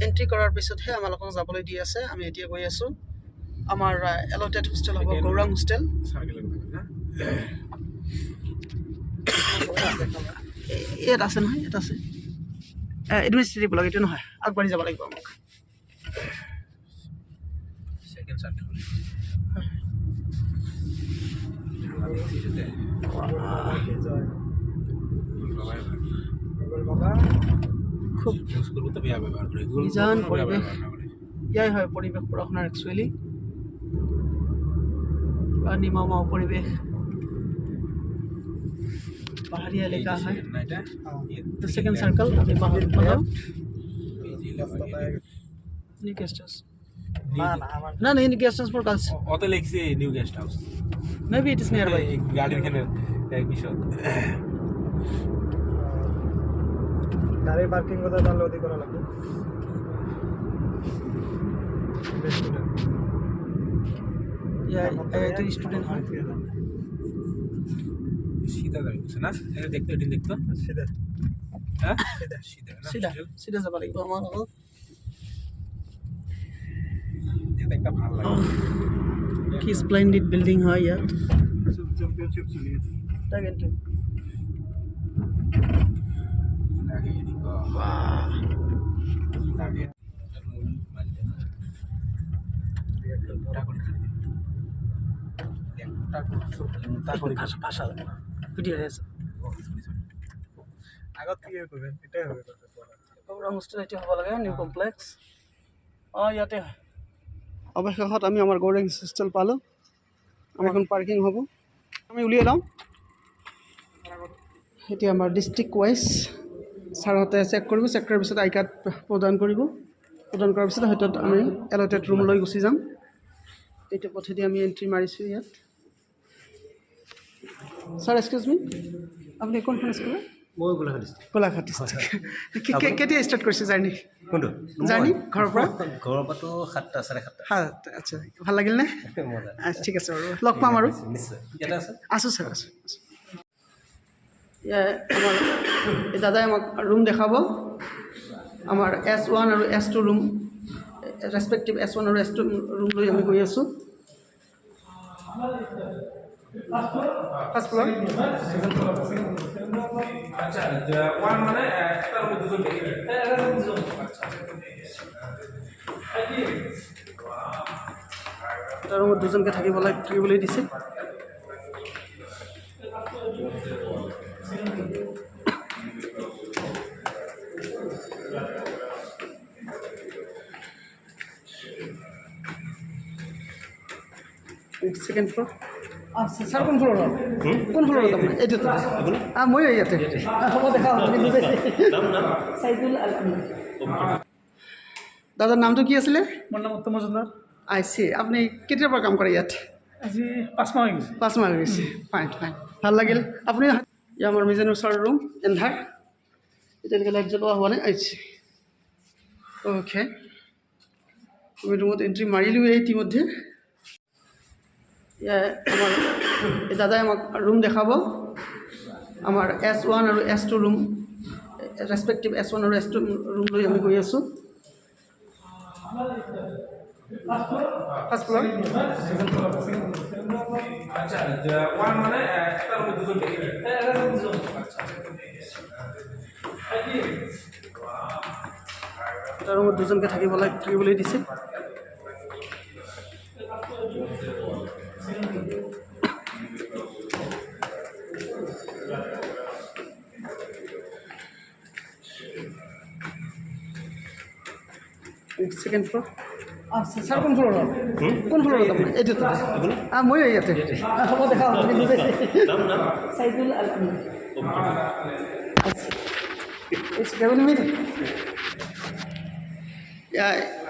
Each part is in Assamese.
এন্ট্ৰি কৰাৰ পিছতহে আমালোকক যাবলৈ দি আছে। আমি এতিয়া গৈ আছোঁ আমাৰ এলটেড হোষ্টেল হ'ব গৌৰাং হোষ্টেল। ইয়াত আছে নহয়, ইয়াত আছে এডমিনিষ্ট্ৰেটিভ ব্লক, এইটো নহয়, আগবাঢ়ি যাব লাগিব আমাক। খুব নিজান পৰিৱেশ, ইয়াই হয় পৰিৱেশ পঢ়া-শুনাৰ একচুৱেলি নিমামা পৰিৱেশ, পাহাৰীয়া এলেকা হয়। সেকেন্ড সার্কেল আমি বাহাদুর পালাম নিউ গেস্ট হাউস না না new guest house for girls অত লেখছে new guest house maybe it is nearby গাড়ির এখানে এক বিষয় গাড়ি পার্কিং কথা জানলে ওদিকে করা লাগবে এটা স্টুডেন্ট হয় सीधा जाबे ना এটা দেখতে এদিন দেখতো সিধা হ্যাঁ সিধা সিধা যাব লাগিব আমার এটা একটা ভালো লাগে কি স্প্লেন্ডিড বিল্ডিং হয় ইয়াত চ্যাম্পিয়নশিপ চলি আছে দেখেন তো লাগে এদিকে বাহ লাগে ভাষা ভিডিও আছে আগত কি করবেন এটাই হবে গৌৰাং হোষ্টেল এটি হ'ব লাগে নিউ কমপ্লেক্স ইয়াতে অৱশেষত আমি আমাৰ গৌৰাং হোষ্টেল পালোঁ। আমাৰ এখন পাৰ্কিং হ'ব, আমি উলিয়াই লওঁ। এতিয়া আমাৰ ডিষ্ট্ৰিক্ট ৱাইজ ছাৰহঁতে চেক কৰিব, চেক কৰাৰ পিছত আই কাৰ্ড প্ৰদান কৰিব, প্ৰদান কৰাৰ পিছত হয়তো আমি এলটেড ৰুমলৈ গুচি যাম। এইটো পথেদি আমি এণ্ট্ৰি মাৰিছোঁ ইয়াত। স্যাৰ এক্সকিউজ মি, আপনি কোনখন স্কুলে? মই গোলাঘাট ডিস্ট্ৰিক্ট গোলাঘাট ডিস্ট্ৰিক্ট। কেতিয়া ষ্টাৰ্ট কৰিছে জাৰ্ণি? কোনটো জাৰ্ণি ঘৰৰ পৰা? ঘৰৰ পৰাতো 7টা 7:30 আচ্ছা, ভাল লাগিল নে? আচ্ছা ঠিক আছে বাৰু, লগ পাম আৰু নিশ্চয় ইয়াতে আছে আছোঁ ছাৰ আছোঁ। আমাৰ এই দাদাই আমাক ৰুম দেখাব। আমাৰ S1 আৰু S2 ৰুম, ৰেচপেক্টিভ S1 আৰু S2 ৰুম লৈ আমি গৈ আছোঁ। ফাৰ্স্ট ফ্লোৰ আচ্ছা ওয়ান মানে একটা ৰুমে দুজন থাকে এটা ৰুমত দুজনকে থাকিবলৈ দিছে। Second floor. আচ্ছা স্যার কোন ফ্লোর? কোন ফ্লোর আপনার? এইটো মই ইয়াতে হ'ব দেখা সাইদুল আলম। দাদাৰ নামটো কি আছিলে? মোৰ নাম উত্তম মজুমদাৰ। I C. আপুনি কেতিয়াৰ পৰা কাম কৰে ইয়াত? আজি 5 মাহ হৈ গৈছে। 5 মাহ হৈ গৈছে। ফাইন ভাল লাগিল। আপুনি ইয়াৰ আমাৰ মিজানুৰ ছাৰৰ ৰুম এন্ধাৰ, এতিয়ালৈকে লাইট জ্বলোৱা হোৱা নাই। আহিছে অ'কে, আমি ৰুমত এণ্ট্ৰি মাৰিলোঁ ইতিমধ্যে। আমাৰ এই দাদাই আমাক ৰুম দেখাব। আমাৰ S1 আৰু S2 ৰুম, ৰেচপেক্টিভ S1 আৰু S2 ৰুম লৈ আমি গৈ আছোঁ। First floor. আচ্ছা ওয়ান মানে একটা ৰুমে দুজন থাকে এটা ৰুমত দুজনকে থাকিবলৈ দিছে। Second floor. আচ্ছা স্যার কোন ফ্লোর? কোন ফ্লোর আপনার? এইটো মই ইয়াতে হ'ব দেখা সাইদুল আলম।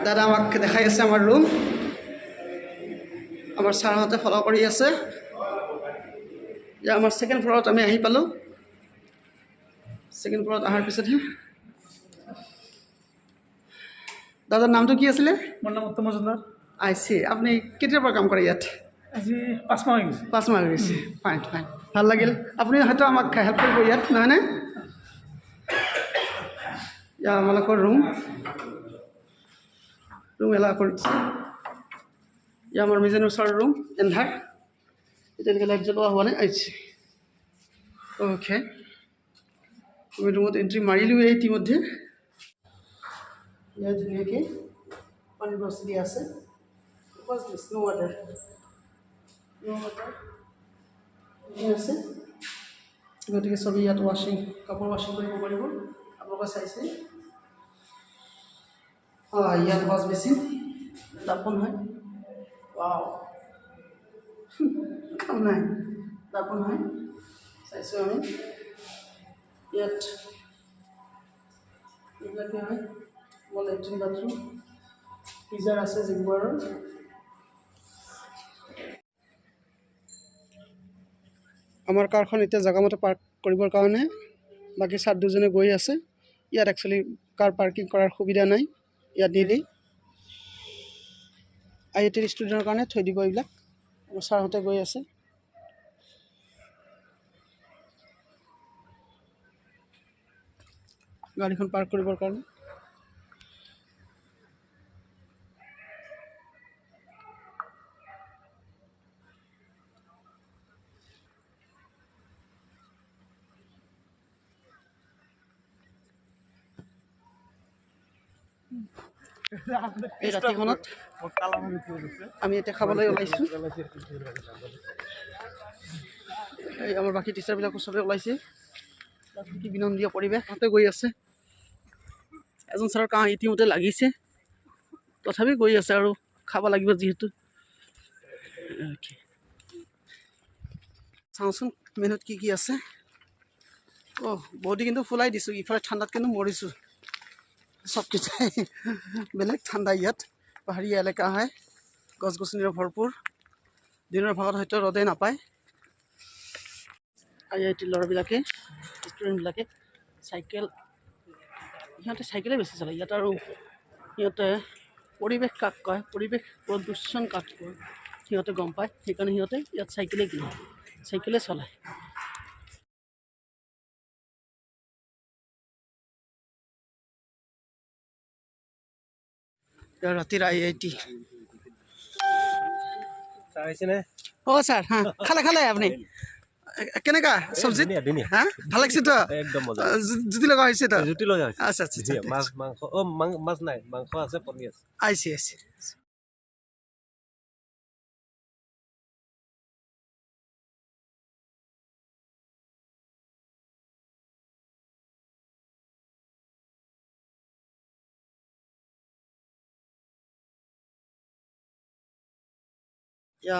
দাদা আমাক দেখাই আছে আমাৰ ৰুম। আমাৰ ছাৰহঁতে ফ'ল' কৰি আছে। আমাৰ ছেকেণ্ড ফ্ল'ৰত আমি আহি পালোঁ। ছেকেণ্ড ফ্ল'ৰত অহাৰ পিছতহে দাদাৰ নামটো কি আছিলে? মোৰ নাম উত্তম মজুমদাৰ। I C. আপুনি কেতিয়াৰ পৰা কাম কৰে ইয়াত? আজি 5 মাহ হৈ গৈছে। 5 মাহ হৈ গৈছে। ফাইন ভাল লাগিল। আপুনি হয়তো আমাক হেল্প কৰিব ইয়াত, নহয়নে? আমালোকৰ ৰুম ৰুম এলাও কৰি দিছে। এয়া আমাৰ মেজেনৰ ছাৰৰ ৰুম এন্ধাৰ, এতিয়ালৈকে লাইট জ্বলোৱা হোৱা নাই, আহিছে। অ'কে, আমি ৰুমত এণ্ট্ৰি মাৰিলোঁৱে ইতিমধ্যে। ইয়াত ধুনীয়াকৈ পানী ব্ৰাছ দিয়া আছে। What's this? No water. No water. আছে, গতিকে চবেই ইয়াত কাপোৰ ৱাশ্বিং কৰিব পাৰিব। আপোনালোকে চাইছে ইয়াত ৱাছ বেচিন দাপোন হয়। ৱাও, কাম নাই, দাপোন হয়, চাইছোঁ আমি। ইয়াত এইবিলাকে হয় লেট্ৰিন বাথৰুম, ফ্ৰিজাৰ আছে জিগুৱাৰৰ। আমাৰ কাৰখন এতিয়া জেগামতে পাৰ্ক কৰিবৰ কাৰণে বাকী ছাৰ দুজনে গৈ আছে। ইয়াত একচুৱেলি কাৰ পাৰ্কিং কৰাৰ সুবিধা নাই, ইয়াত নিদি IIT ষ্টুডেণ্টৰ কাৰণে থৈ দিব এইবিলাক। আমাৰ ছাৰহঁতে গৈ আছে। গাড়ীখন পাৰ্ক কৰিবৰ কাৰণে। এই ৰাতিখনত আমি এতিয়া খাবলৈ ওলাইছোঁ। এই আমাৰ বাকী টিচাৰবিলাকো চবেই ওলাইছে। কি বিনন্দীয় পৰিৱেশ, তাতে গৈ আছে। এজন ছাৰৰ কাহ ইতিমধ্যে লাগিছে, তথাপি গৈ আছে আৰু খাব লাগিব যিহেতু। চাওঁচোন মেনুত কি কি আছে। বডি কিন্তু ফুলাই দিছোঁ, ইফালে ঠাণ্ডাত কিন্তু মৰিছোঁ। চবকেইটাই বেলেগ ঠাণ্ডা, ইয়াত পাহাৰীয়া এলেকা হয়, গছ গছনিৰে ভৰপূৰ। দিনৰ ভাগত হয়তো ৰ'দে নাপায়। IIT ল'ৰাবিলাকে, ষ্টুডেণ্টবিলাকে সিহঁতে চাইকেলে বেছি চলায় ইয়াত। আৰু সিহঁতে পৰিৱেশ কাক কয়, পৰিৱেশ প্ৰদূষণ কাক কয় সিহঁতে গম পায়। সেইকাৰণে সিহঁতে ইয়াত চাইকেলে কিনে, চাইকেলে চলায়। ৰাতিৰ IIT। ছাৰ হা খালে আপুনি কেনেকা চব্জি? হা ভাল লাগিছে তো? জুতি লগা হৈছে তো? আচ্ছা আচ্ছা, মাছ নাই, মাংস আছে, পনীৰ আছে। আহিছে।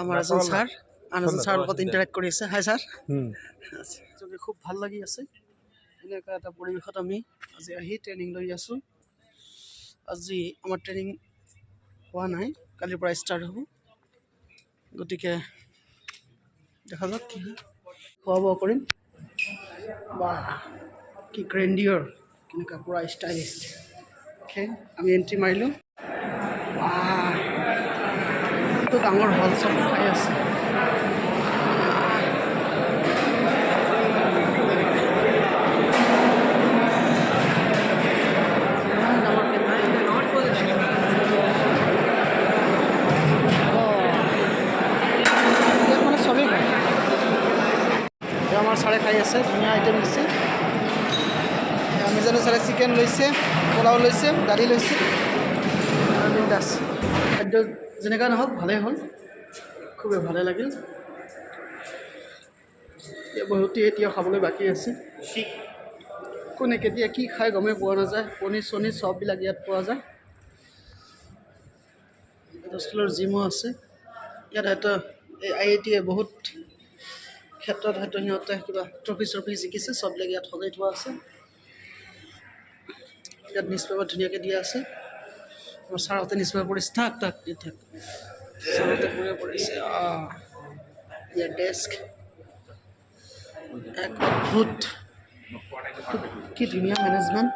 আমাৰ এজন ছাৰ আন এজন ছাৰৰ লগত ইণ্টাৰেক্ট কৰি আছে। হাই ছাৰ। খুব ভাল লাগি আছে এনেকুৱা এটা পৰিৱেশত আমি আজি আহি ট্ৰেইনিং লৈ আছোঁ। আজি আমাৰ ট্ৰেইনিং হোৱা নাই, কালিৰ পৰা ষ্টাৰ্ট হ'ব। গতিকে দেখা যাওক কি হয়। খোৱা বোৱা কৰিম। বাহ কি গ্ৰেণ্ডিয়ৰ, কেনেকুৱা পূৰা ষ্টাইলিছ। আমি এণ্ট্ৰি মাৰিলোঁ। ডাঙৰ হল চব খাই আছে। মানে চবেই খায়। আমাৰ ছাৰে খাই আছে, ধুনীয়া আইটেম দিছে। আমি জানো ছাৰে চিকেন লৈছে, পোলাও লৈছে, দালি লৈছে। বিন্দাছ খাদ্য যেনেকুৱা নহওক ভালেই হ'ল, খুবেই ভালে লাগিল। বহুতে এতিয়া খাবলৈ বাকী আছে। কোনে কেতিয়া কি খাই গমেই পোৱা নাযায়। পনীৰ চনীৰ চববিলাক ইয়াত পোৱা যায়। হোষ্টেলৰ জিমো আছে ইয়াত। হয়তো এই IIT-য়ে বহুত ক্ষেত্ৰত হয়তো সিহঁতে কিবা ট্ৰফি জিকিছে, চববিলাক ইয়াত সজাই থোৱা আছে। ইয়াত নিউজ পেপাৰ ধুনীয়াকৈ দিয়া আছে। আমাৰ ছাৰহঁতে নিউজ পেপাৰ পঢ়িছে, থাক ছাৰহঁতে পঢ়িছে। ইয়াৰ ডেস্ক এক অদ্ভুত, কি ধুনীয়া মেনেজমেণ্ট।